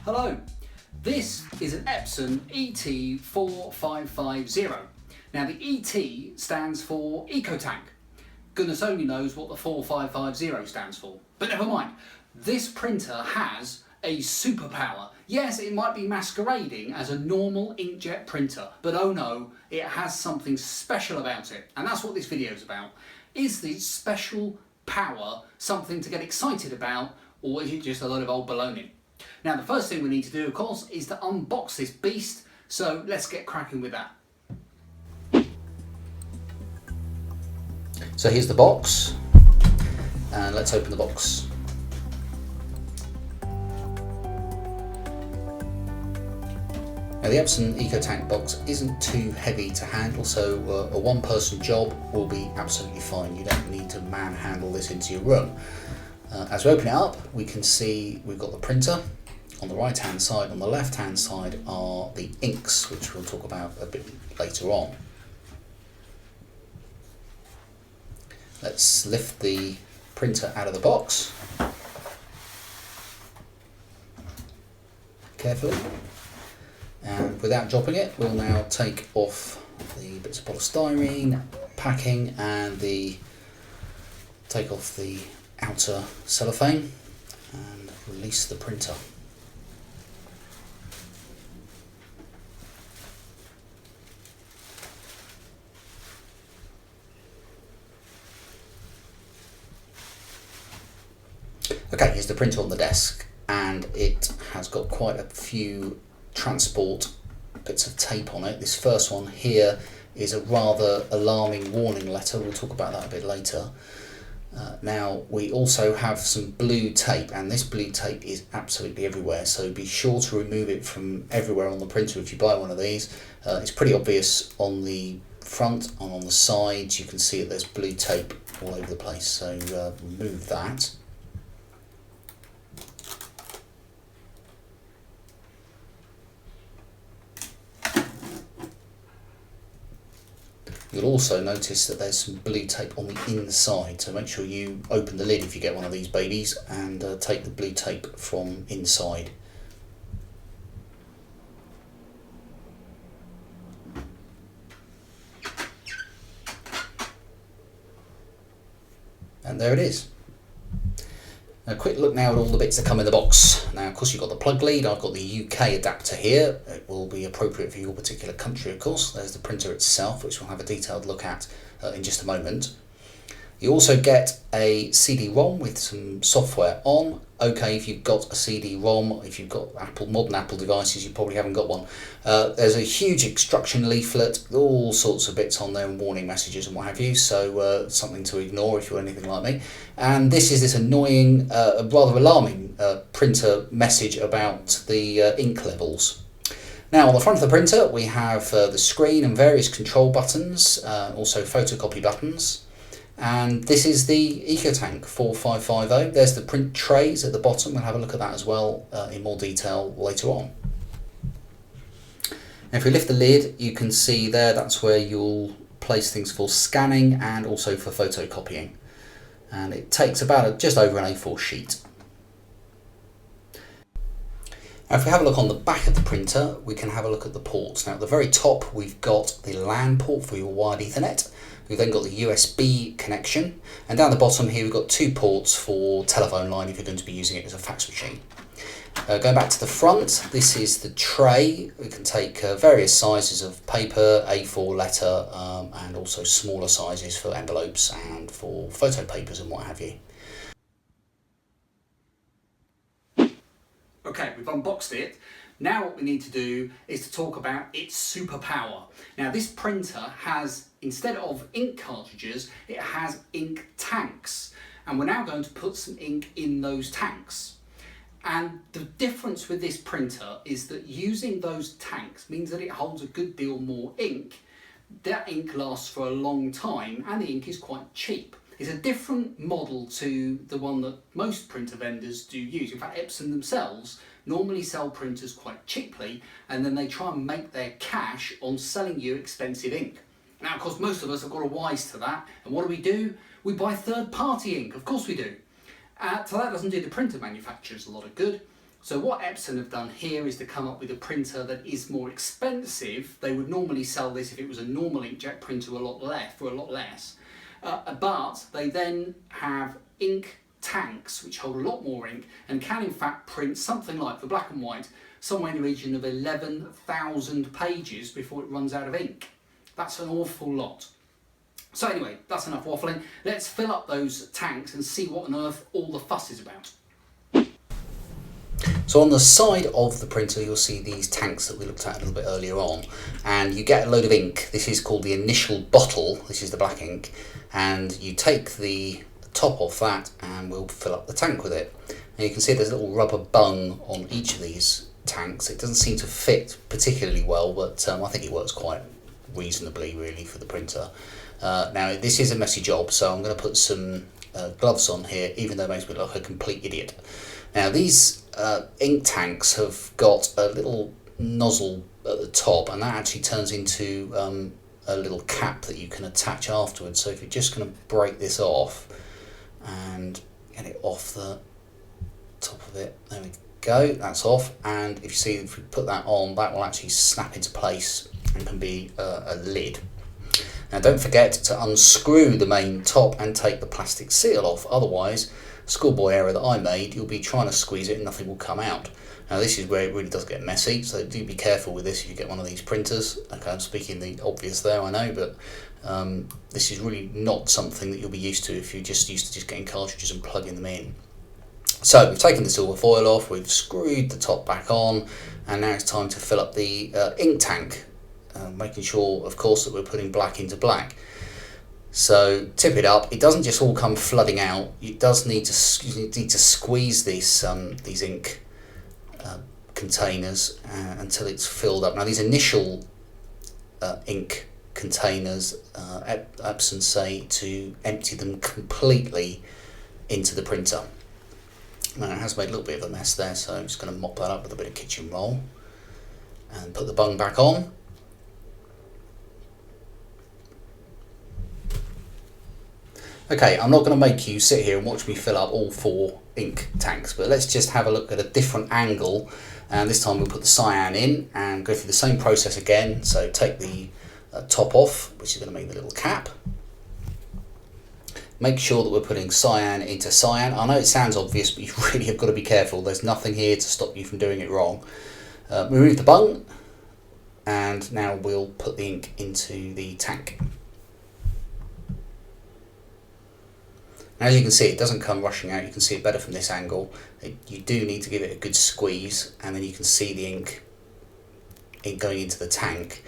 Hello, this is an Epson ET-4550. Now the ET stands for EcoTank. Goodness only knows what the 4550 stands for, but never mind. This printer has a superpower. Yes, it might be masquerading as a normal inkjet printer, but oh no, it has something special about it. And that's what this video is about. Is the special power something to get excited about, or is it just a load of old baloney? Now the first thing we need to do, of course, is to unbox this beast, so let's get cracking with that. So here's the box, and let's open the box. Now the Epson EcoTank box isn't too heavy to handle, so a one-person job will be absolutely fine. You don't need to manhandle this into your room. As we open it up, we can see we've got the printer on the right hand side. On the left hand side are the inks, which we'll talk about a bit later on. Let's lift the printer out of the box carefully, and without dropping it, we'll now take off the bits of polystyrene packing and take off the outer cellophane and release the printer. Okay, here's the printer on the desk, and it has got quite a few transport bits of tape on it. This first one here is a rather alarming warning letter. We'll talk about that a bit later. Now we also have some blue tape, and this blue tape is absolutely everywhere, so be sure to remove it from everywhere on the printer if you buy one of these. It's pretty obvious on the front and on the sides. You can see that there's blue tape all over the place, so remove that. You'll also notice that there's some blue tape on the inside, so make sure you open the lid if you get one of these babies and take the blue tape from inside. And there it is. A quick look now at all the bits that come in the box. Now, of course, you've got the plug lead. I've got the UK adapter here. It will be appropriate for your particular country, of course. There's the printer itself, which we'll have a detailed look at in just a moment. You also get a CD-ROM with some software on. Okay, if you've got a CD-ROM, if you've got modern Apple devices, you probably haven't got one. There's a huge instruction leaflet, all sorts of bits on there, and warning messages and what have you, so something to ignore if you're anything like me. And this is this annoying, rather alarming printer message about the ink levels. Now on the front of the printer we have the screen and various control buttons, also photocopy buttons. And this is the EcoTank 4550. There's the print trays at the bottom. We'll have a look at that as well in more detail later on. Now if we lift the lid, you can see there that's where you'll place things for scanning and also for photocopying. And it takes about just over an A4 sheet. Now if we have a look on the back of the printer, we can have a look at the ports. Now at the very top we've got the LAN port for your wired Ethernet. We've then got the USB connection, and down the bottom here we've got two ports for telephone line if you're going to be using it as a fax machine. Going back to the front, this is the tray. We can take various sizes of paper, A4 letter, and also smaller sizes for envelopes and for photo papers and what have you. Okay, we've unboxed it. Now what we need to do is to talk about its superpower. Now this printer has, instead of ink cartridges, it has ink tanks. And we're now going to put some ink in those tanks. And the difference with this printer is that using those tanks means that it holds a good deal more ink. That ink lasts for a long time and the ink is quite cheap. It's a different model to the one that most printer vendors do use. In fact, Epson themselves normally sell printers quite cheaply, and then they try and make their cash on selling you expensive ink. Now, of course, most of us have got a wise to that, and what do? We buy third-party ink, of course we do. So that doesn't do the printer manufacturers a lot of good. So what Epson have done here is to come up with a printer that is more expensive. They would normally sell this if it was a normal inkjet printer for a lot less. But they then have ink tanks which hold a lot more ink and can in fact print something like, for black and white, somewhere in the region of 11,000 pages before it runs out of ink. That's an awful lot. So anyway, that's enough waffling. Let's fill up those tanks and see what on earth all the fuss is about. So on the side of the printer you'll see these tanks that we looked at a little bit earlier on, and you get a load of ink. This is called the initial bottle, this is the black ink, and you take the top off that and we'll fill up the tank with it. And you can see there's a little rubber bung on each of these tanks. It doesn't seem to fit particularly well, but I think it works quite reasonably really for the printer. Now this is a messy job, so I'm going to put some gloves on here, even though it makes me look like a complete idiot. Now these ink tanks have got a little nozzle at the top, and that actually turns into a little cap that you can attach afterwards. So if you're just going to break this off and get it off the top of it, there we go, that's off. And if you see, if we put that on, that will actually snap into place and can be a lid. Now don't forget to unscrew the main top and take the plastic seal off, otherwise, schoolboy error that I made, you'll be trying to squeeze it and nothing will come out. Now this is where it really does get messy, so do be careful with this if you get one of these printers. Okay, I'm speaking the obvious there, I know, but this is really not something that you'll be used to if you're just used to just getting cartridges and plugging them in. So we've taken the silver foil off, we've screwed the top back on, and now it's time to fill up the ink tank, making sure of course that we're putting black into black. So tip it up. It doesn't just all come flooding out. It does need to squeeze these ink containers until it's filled up. Now these initial ink containers, Epson say to empty them completely into the printer. Now it has made a little bit of a mess there, so I'm just going to mop that up with a bit of kitchen roll and put the bung back on. Okay, I'm not going to make you sit here and watch me fill up all 4 ink tanks, but let's just have a look at a different angle, and this time we'll put the cyan in and go through the same process again. So take the top off, which is going to make the little cap. Make sure that we're putting cyan into cyan. I know it sounds obvious, but you really have got to be careful. There's nothing here to stop you from doing it wrong. Remove the bung, and now we'll put the ink into the tank. As you can see, it doesn't come rushing out. You can see it better from this angle. You do need to give it a good squeeze, and then you can see the ink going into the tank.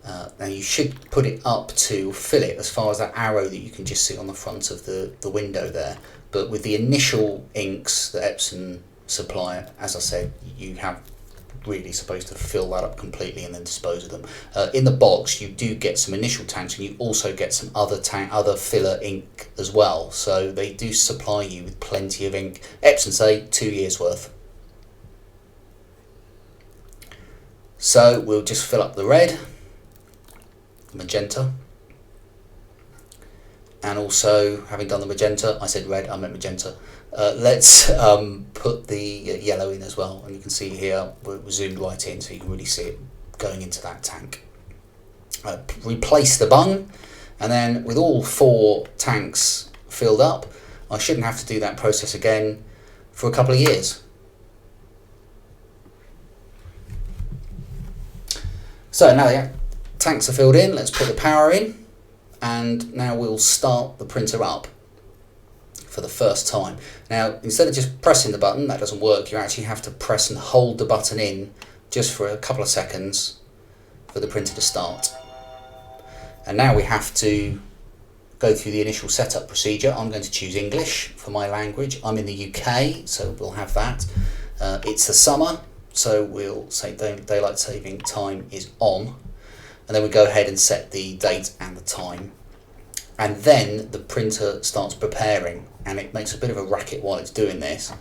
Now you should put it up to fill it as far as that arrow that you can just see on the front of the window there. But with the initial inks that Epson supply, as I said, you have really supposed to fill that up completely and then dispose of them. In the box you do get some initial tanks, and you also get some other filler ink as well, so they do supply you with plenty of ink. Epson say 2 years worth. So we'll just fill up the red, magenta, and also, having done the magenta, I said red, I meant magenta. Let's put the yellow in as well, and you can see here we're zoomed right in so you can really see it going into that tank. Replace the bung, and then with all 4 tanks filled up, I shouldn't have to do that process again for a couple of years. So now the tanks are filled in, let's put the power in, and now we'll start the printer up for the first time. Now instead of just pressing the button, that doesn't work, you actually have to press and hold the button in just for a couple of seconds for the printer to start. And now we have to go through the initial setup procedure. I'm going to choose English for my language. I'm in the UK, so we'll have that. It's the summer, so we'll say daylight saving time is on, and then we go ahead and set the date and the time. And then the printer starts preparing, and it makes a bit of a racket while it's doing this.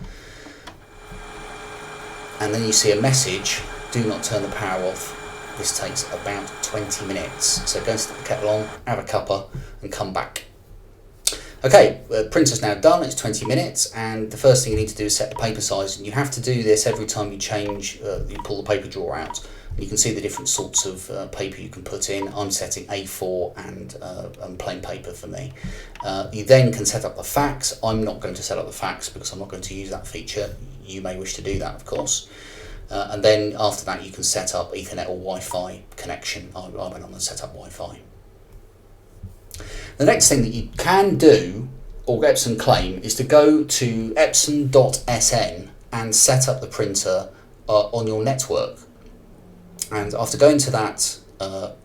And then you see a message, do not turn the power off. This takes about 20 minutes. So go and stick the kettle on, have a cuppa, and come back. Okay, the printer's now done, it's 20 minutes, and the first thing you need to do is set the paper size, and you have to do this every time you change, you pull the paper drawer out. You can see the different sorts of paper you can put in. I'm setting A4 and plain paper for me. You then can set up the fax. I'm not going to set up the fax because I'm not going to use that feature. You may wish to do that, of course. And then after that you can set up Ethernet or Wi-Fi connection. I went on and set up Wi-Fi. The next thing that you can do, or Epson claim, is to go to epson.sn and set up the printer on your network. And after going to that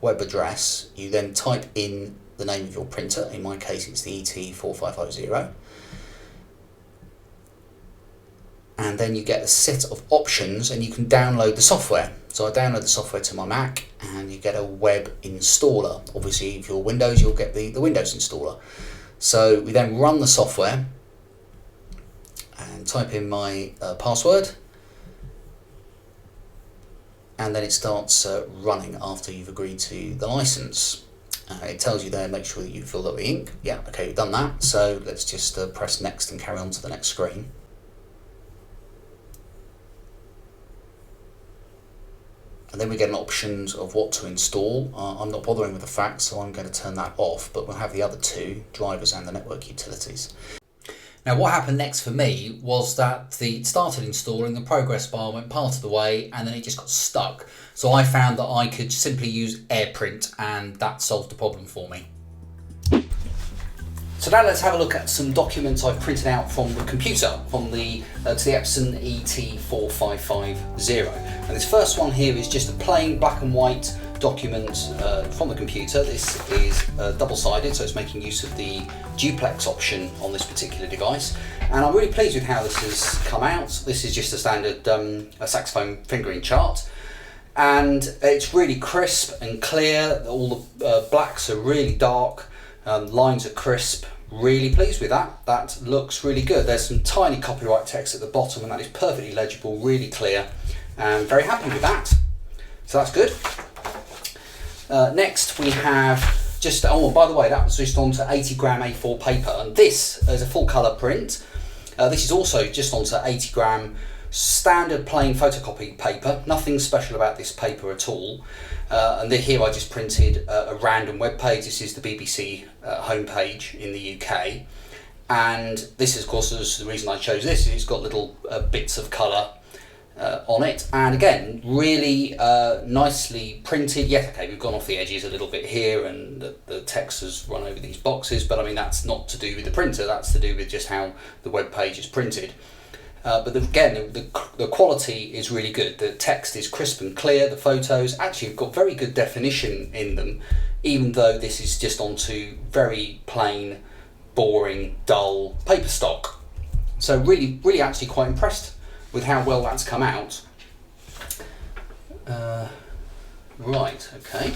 web address, you then type in the name of your printer. In my case, it's the ET-4550. And then you get a set of options, and you can download the software. So I download the software to my Mac, and you get a web installer. Obviously, if you're Windows, you'll get the Windows installer. So we then run the software and type in my password, and then it starts running after you've agreed to the license. It tells you there, make sure that you've filled up the ink. Yeah, okay, we've done that. So let's just press next and carry on to the next screen. And then we get an options of what to install. I'm not bothering with the fax, so I'm going to turn that off, but we'll have the other two, drivers and the network utilities. Now what happened next for me was that it started installing, the progress bar went part of the way, and then it just got stuck. So I found that I could simply use AirPrint, and that solved the problem for me. So now let's have a look at some documents I've printed out from the computer, from to the Epson ET-4550. And this first one here is just a plain black and white document from the computer. This is double-sided, so it's making use of the duplex option on this particular device. And I'm really pleased with how this has come out. This is just a standard saxophone fingering chart. And it's really crisp and clear. All the blacks are really dark. Lines are crisp. Really pleased with that. That looks really good. There's some tiny copyright text at the bottom, and that is perfectly legible, really clear, and very happy with that. So that's good. Next we have just, oh, by the way, that was just onto 80 gram A4 paper, and this is a full colour print. This is also just onto 80 gram standard plain photocopy paper. Nothing special about this paper at all. And here I just printed a random web page. This is the BBC homepage in the UK, and this is, of course, the reason I chose this is it's got little bits of colour on it, and again really nicely printed. Yes, okay, we've gone off the edges a little bit here, and the text has run over these boxes, but I mean that's not to do with the printer, that's to do with just how the web page is printed. But again, the quality is really good. The text is crisp and clear. The photos actually have got very good definition in them, even though this is just onto very plain, boring, dull paper stock. So really actually quite impressed with how well that's come out. Right, okay.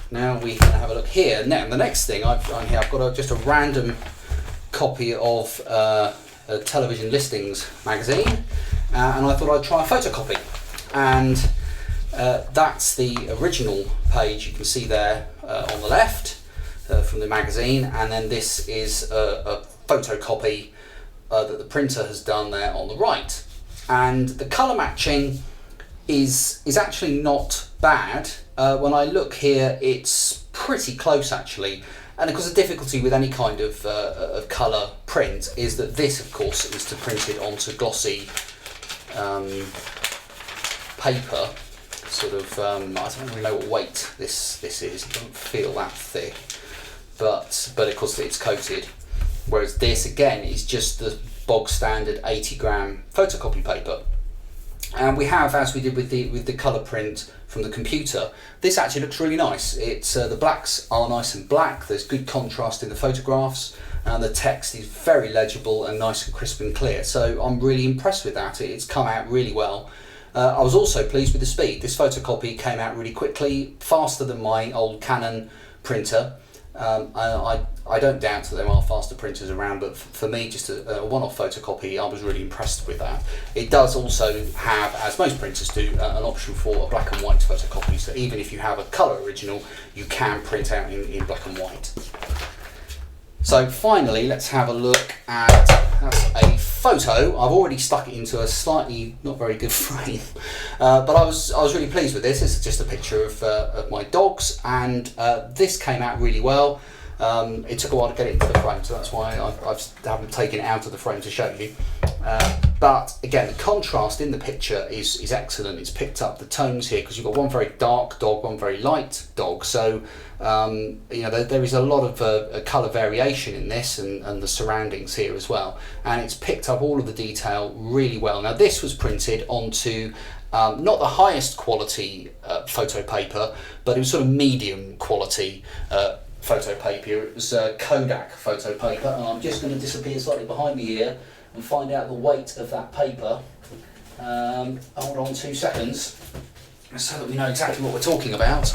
Now we can have a look here. Now the next thing I've got just a random copy of a television listings magazine, and I thought I'd try a photocopy, and that's the original page you can see there on the left from the magazine, and then this is a photocopy that the printer has done there on the right, and the colour matching is actually not bad. When I look here, it's pretty close actually. And of course the difficulty with any kind of colour print is that this, of course, is to print it onto glossy paper, sort of, I don't really know what weight this is, it doesn't feel that thick, but of course it's coated, whereas this again is just the bog standard 80 gram photocopy paper. And we have, as we did with the colour print from the computer, this actually looks really nice. It's the blacks are nice and black, there's good contrast in the photographs, and the text is very legible and nice and crisp and clear. So I'm really impressed with that. It's come out really well. I was also pleased with the speed. This photocopy came out really quickly, faster than my old Canon printer. I don't doubt that there are faster printers around, but for me, just a one-off photocopy, I was really impressed with that. It does also have, as most printers do, an option for a black and white photocopy, so even if you have a colour original, you can print out in black and white. So finally, let's have a look at a photo. I've already stuck it into a slightly not very good frame, but I was really pleased with this. This is just a picture of my dogs, and this came out really well. It took a while to get it into the frame, so that's why I haven't taken it out of the frame to show you. But again, the contrast in the picture is excellent. It's picked up the tones here because you've got one very dark dog, one very light dog. So you know, there is a lot of colour variation in this and the surroundings here as well. And it's picked up all of the detail really well. Now this was printed onto not the highest quality photo paper, but it was sort of medium quality photo paper. It was Kodak photo paper, and I'm just going to disappear slightly behind me here and find out the weight of that paper. Hold on 2 seconds so that we know exactly what we're talking about.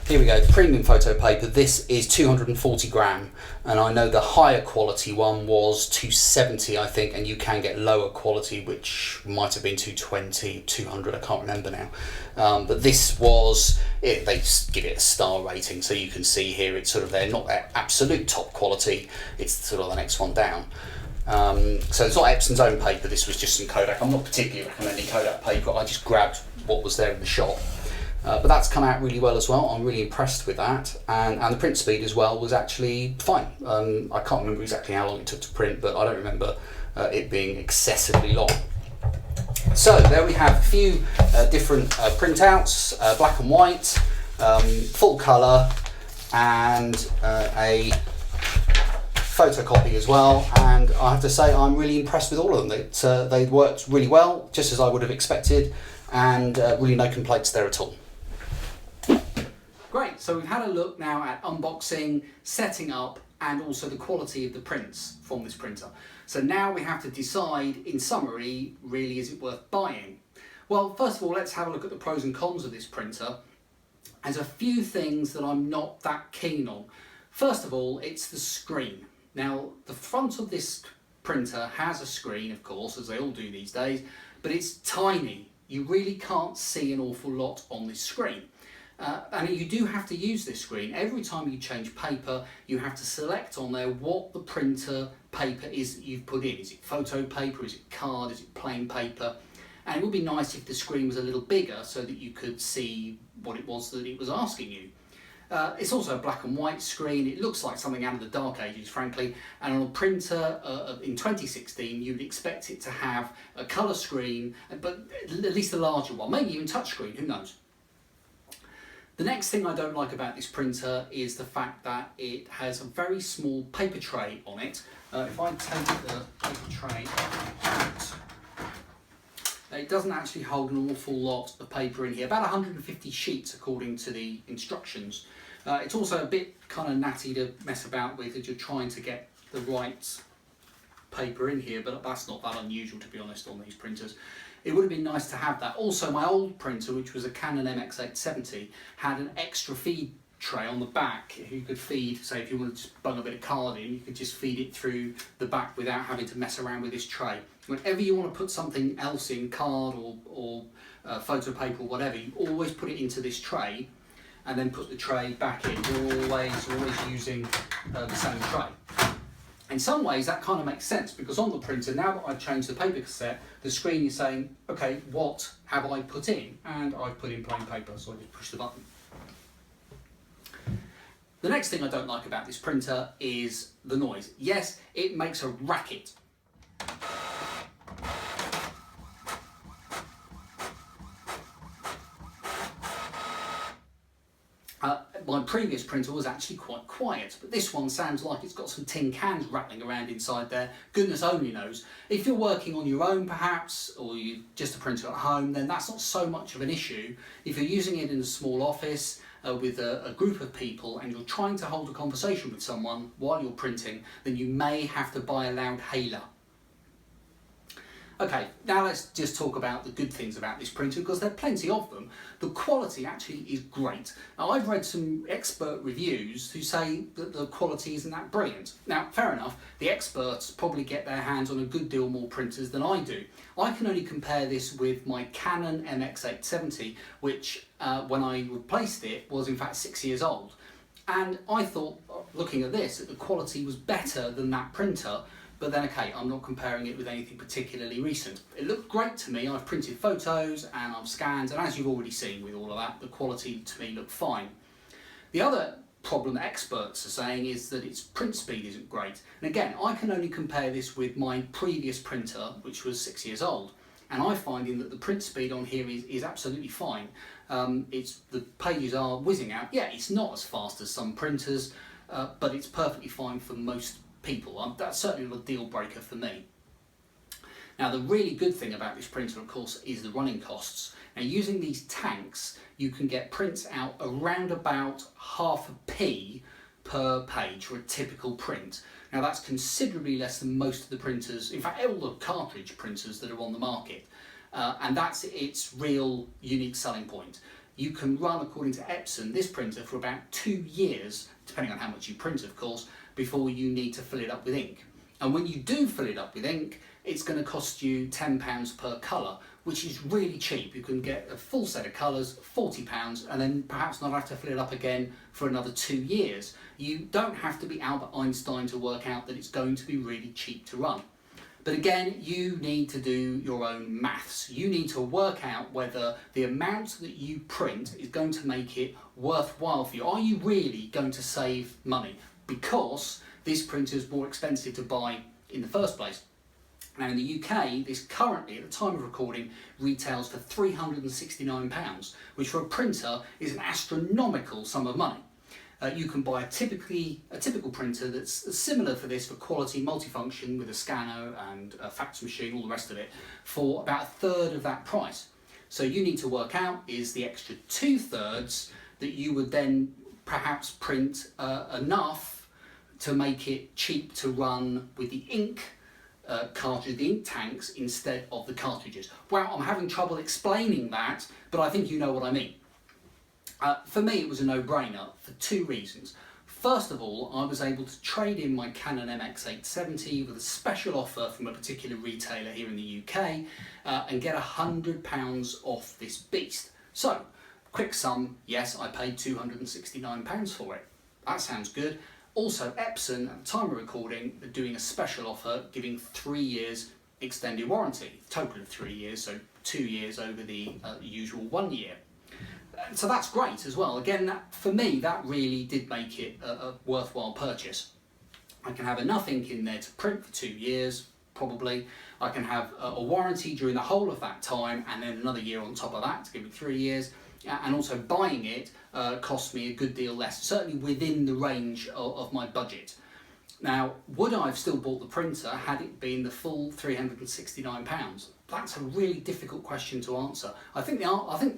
Here we go, premium photo paper. This is 240 gram, and I know the higher quality one was 270, I think, and you can get lower quality, which might have been 220, 200, I can't remember now. But this was, they just give it a star rating, so you can see here it's sort of, they're not their absolute top quality, it's sort of the next one down. So it's not Epson's own paper, this was just some Kodak. I'm not particularly recommending Kodak paper, I just grabbed what was there in the shop. But that's come out really well as well. I'm really impressed with that, and the print speed as well was actually fine. I can't remember exactly how long it took to print, but I don't remember it being excessively long. So there we have a few different printouts, black and white, full colour, and a photocopy as well, and I have to say I'm really impressed with all of them. They worked really well, just as I would have expected, and really no complaints there at all. Great, so we've had a look now at unboxing, setting up, and also the quality of the prints from this printer. So now we have to decide, in summary, really is it worth buying? Well, first of all, let's have a look at the pros and cons of this printer. There's a few things that I'm not that keen on. First of all, it's the screen. Now, the front of this printer has a screen, of course, as they all do these days, but it's tiny. You really can't see an awful lot on this screen. And you do have to use this screen. Every time you change paper, you have to select on there what the printer paper is that you've put in. Is it photo paper, is it card, is it plain paper? And it would be nice if the screen was a little bigger so that you could see what it was that it was asking you. It's also a black and white screen. It looks like something out of the dark ages, frankly. And on a printer in 2016, you'd expect it to have a colour screen, but at least a larger one, maybe even touchscreen, who knows. The next thing I don't like about this printer is the fact that it has a very small paper tray on it. If I take the paper tray out, it doesn't actually hold an awful lot of paper in here, about 150 sheets according to the instructions. It's also a bit kind of natty to mess about with as you're trying to get the right paper in here, but that's not that unusual, to be honest, on these printers. It would have been nice to have that. Also, my old printer, which was a Canon MX870, had an extra feed tray on the back. You could feed, say if you wanted to bung a bit of card in, you could just feed it through the back without having to mess around with this tray. Whenever you want to put something else in, card or photo paper or whatever, you always put it into this tray and then put the tray back in. You're always using the same tray. In some ways that kind of makes sense, because on the printer, now that I've changed the paper cassette, the screen is saying, okay, what have I put in? And I've put in plain paper, so I just push the button. The next thing I don't like about this printer is the noise. Yes, it makes a racket. My previous printer was actually quite quiet, but this one sounds like it's got some tin cans rattling around inside there. Goodness only knows. If you're working on your own perhaps, or you're just a printer at home, then that's not so much of an issue. If you're using it in a small office with a group of people and you're trying to hold a conversation with someone while you're printing, then you may have to buy a loud hailer. Okay, now let's just talk about the good things about this printer, because there are plenty of them. The quality actually is great. Now, I've read some expert reviews who say that the quality isn't that brilliant. Now, fair enough, the experts probably get their hands on a good deal more printers than I do. I can only compare this with my Canon MX870, which when I replaced it was in fact 6 years old. And I thought, looking at this, that the quality was better than that printer, but then okay, I'm not comparing it with anything particularly recent. It looked great to me. I've printed photos and I've scanned, and as you've already seen with all of that, the quality to me looked fine. The other problem that experts are saying is that its print speed isn't great. And again, I can only compare this with my previous printer, which was 6 years old. And I'm finding that the print speed on here is absolutely fine. The pages are whizzing out. Yeah, it's not as fast as some printers, but it's perfectly fine for most people. That's certainly not a deal breaker for me. Now, the really good thing about this printer, of course, is the running costs. Now, using these tanks, you can get prints out around about 0.5p per page for a typical print. Now, that's considerably less than most of the printers, in fact, all the cartridge printers that are on the market. And that's its real unique selling point. You can run, according to Epson, this printer for about 2 years, depending on how much you print, of course, before you need to fill it up with ink. And when you do fill it up with ink, it's going to cost you £10 per colour, which is really cheap. You can get a full set of colours, £40, and then perhaps not have to fill it up again for another 2 years. You don't have to be Albert Einstein to work out that it's going to be really cheap to run. But again, you need to do your own maths. You need to work out whether the amount that you print is going to make it worthwhile for you. Are you really going to save money? Because this printer is more expensive to buy in the first place. Now in the UK, this currently, at the time of recording, retails for £369, which for a printer is an astronomical sum of money. You can buy a typical printer that's similar for this, for quality, multifunction, with a scanner and a fax machine, all the rest of it, for about 1/3 of that price. So you need to work out is the extra 2/3 that you would then perhaps print enough to make it cheap to run with the ink cartridge, the ink tanks, instead of the cartridges. Well, I'm having trouble explaining that, but I think you know what I mean. For me, it was a no-brainer for 2 reasons. First of all, I was able to trade in my Canon MX870 with a special offer from a particular retailer here in the UK and get £100 off this beast. So, quick sum, yes, I paid £269 for it. That sounds good. Also, Epson, at the time of recording, are doing a special offer giving 3 years extended warranty, total of 3 years, so 2 years over the usual 1 year. So that's great as well. Again, for me, that really did make it a worthwhile purchase. I can have enough ink in there to print for 2 years, probably. I can have a warranty during the whole of that time, and then another year on top of that to give me 3 years. And also buying it cost me a good deal less, certainly within the range of my budget. Now, would I have still bought the printer had it been the full £369? That's a really difficult question to answer. I think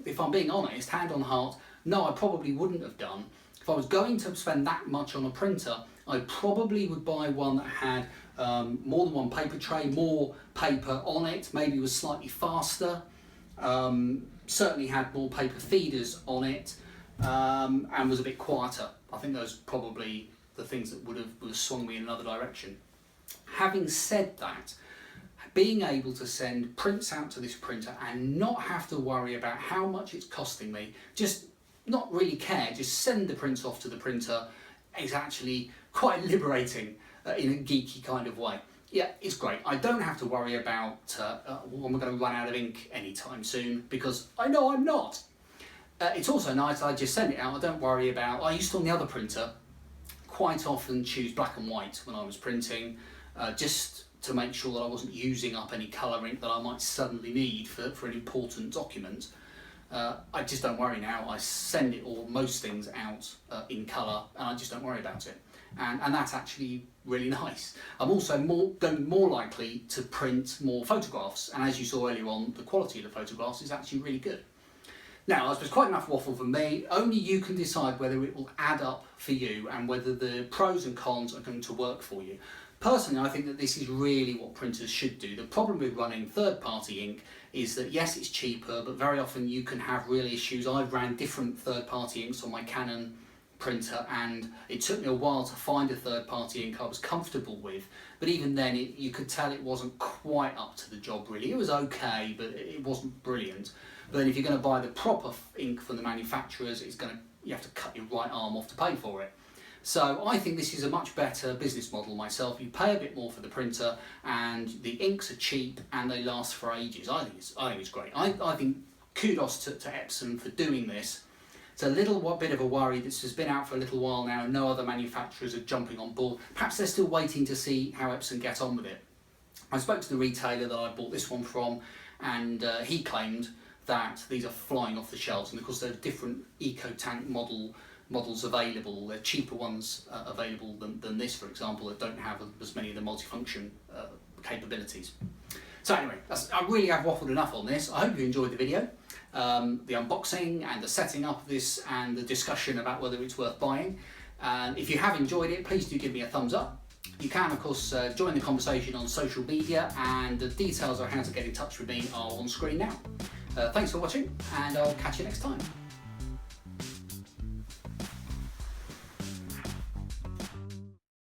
if I'm being honest, hand on heart, no, I probably wouldn't have done. If I was going to spend that much on a printer, I probably would buy one that had more than one paper tray, more paper on it, maybe was slightly faster, certainly had more paper feeders on it, and was a bit quieter. I think those are probably the things that would have swung me in another direction. Having said that, being able to send prints out to this printer and not have to worry about how much it's costing me, just not really care, just send the prints off to the printer, is actually quite liberating in a geeky kind of way. Yeah, it's great. I don't have to worry about when we're going to run out of ink anytime soon, because I know I'm not. It's also nice, I just send it out, I don't worry about, I used to on the other printer quite often choose black and white when I was printing, just to make sure that I wasn't using up any colour ink that I might suddenly need for an important document. I just don't worry now. I send it or most things out in colour, and I just don't worry about it. And that's actually really nice. I'm also more likely to print more photographs, and as you saw earlier on, the quality of the photographs is actually really good. Now, I suppose quite enough waffle for me. Only you can decide whether it will add up for you and whether the pros and cons are going to work for you. Personally, I think that this is really what printers should do. The problem with running third-party ink is that yes, it's cheaper, but very often you can have real issues. I've ran different third-party inks on my Canon printer, and it took me a while to find a third-party ink I was comfortable with. But even then, you could tell it wasn't quite up to the job, really. It was okay, but it wasn't brilliant. But then if you're going to buy the proper ink from the manufacturers, it's going to you have to cut your right arm off to pay for it. So I think this is a much better business model myself. You pay a bit more for the printer and the inks are cheap and they last for ages. I think it's great. I think kudos to Epson for doing this. It's a little bit of a worry. This has been out for a little while now. No other manufacturers are jumping on board. Perhaps they're still waiting to see how Epson get on with it. I spoke to the retailer that I bought this one from, and he claimed that these are flying off the shelves, and of course there are different EcoTank models available. There are cheaper ones available than this, for example, that don't have as many of the multifunction capabilities. So anyway, I really have waffled enough on this. I hope you enjoyed the video, the unboxing and the setting up of this and the discussion about whether it's worth buying. And if you have enjoyed it, please do give me a thumbs up. You can, of course, join the conversation on social media, and the details of how to get in touch with me are on screen now. Thanks for watching, and I'll catch you next time.